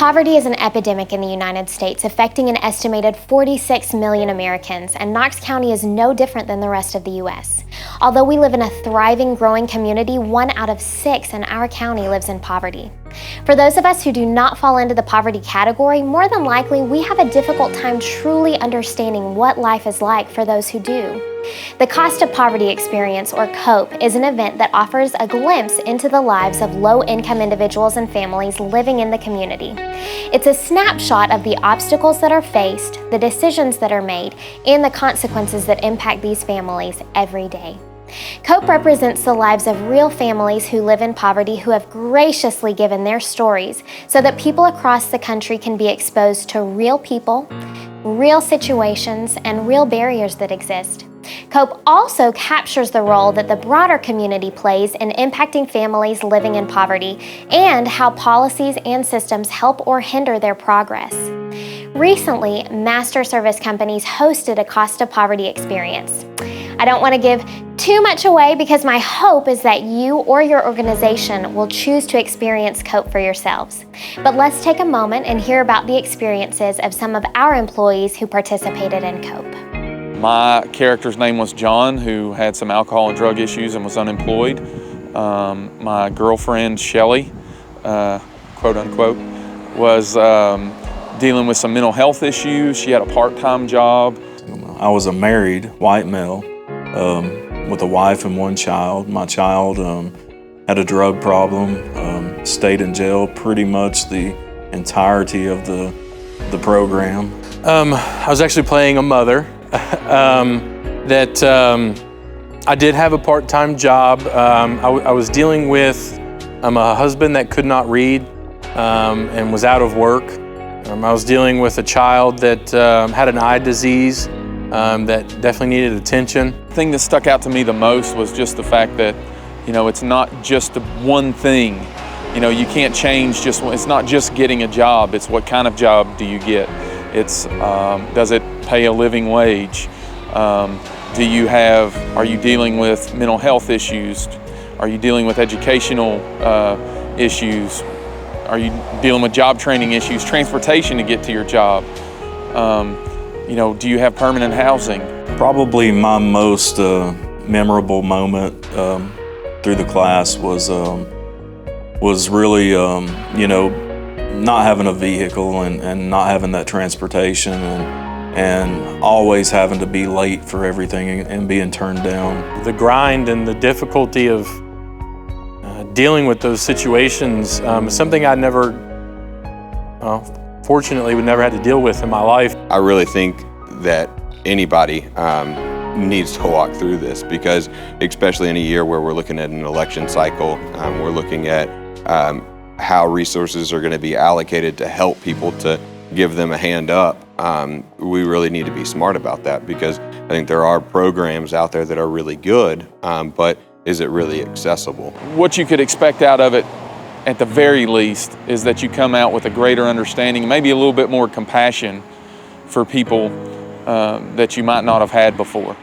Poverty is an epidemic in the United States, affecting an estimated 46 million Americans, and Knox County is no different than the rest of the U.S. Although we live in a thriving, growing community, 1 out of 6 in our county lives in poverty. For those of us who do not fall into the poverty category, more than likely we have a difficult time truly understanding what life is like for those who do. The Cost of Poverty Experience, or COPE, is an event that offers a glimpse into the lives of low-income individuals and families living in the community. It's a snapshot of the obstacles that are faced, the decisions that are made, and the consequences that impact these families every day. COPE represents the lives of real families who live in poverty who have graciously given their stories so that people across the country can be exposed to real people, real situations, and real barriers that exist. COPE also captures the role that the broader community plays in impacting families living in poverty and how policies and systems help or hinder their progress. Recently, master service companies hosted a Cost of Poverty Experience. I don't want to give too much away because my hope is that you or your organization will choose to experience COPE for yourselves. But let's take a moment and hear about the experiences of some of our employees who participated in COPE. My character's name was John, who had some alcohol and drug issues and was unemployed. My girlfriend, Shelly, quote unquote, was dealing with some mental health issues. She had a part-time job. I was a married white male with a wife and 1 child. My child had a drug problem, stayed in jail pretty much the entirety of the program. I was actually playing a mother. I did have a part-time job. I was dealing with a husband that could not read and was out of work. I was dealing with a child that had an eye disease that definitely needed attention. The thing that stuck out to me the most was just the fact that, it's not just one thing. You can't change it's not just getting a job, it's what kind of job do you get. It's, does it pay a living wage? Are you dealing with mental health issues? Are you dealing with educational issues? Are you dealing with job training issues, transportation to get to your job? Do you have permanent housing? Probably my most memorable moment through the class was really, not having a vehicle and not having that transportation and always having to be late for everything and being turned down. The grind and the difficulty of dealing with those situations is something I fortunately would never have to deal with in my life. I really think that anybody needs to walk through this because, especially in a year where we're looking at an election cycle, we're looking at how resources are going to be allocated to help people to give them a hand up. We really need to be smart about that because I think there are programs out there that are really good, but is it really accessible? What you could expect out of it, at the very least, is that you come out with a greater understanding, maybe a little bit more compassion for people that you might not have had before.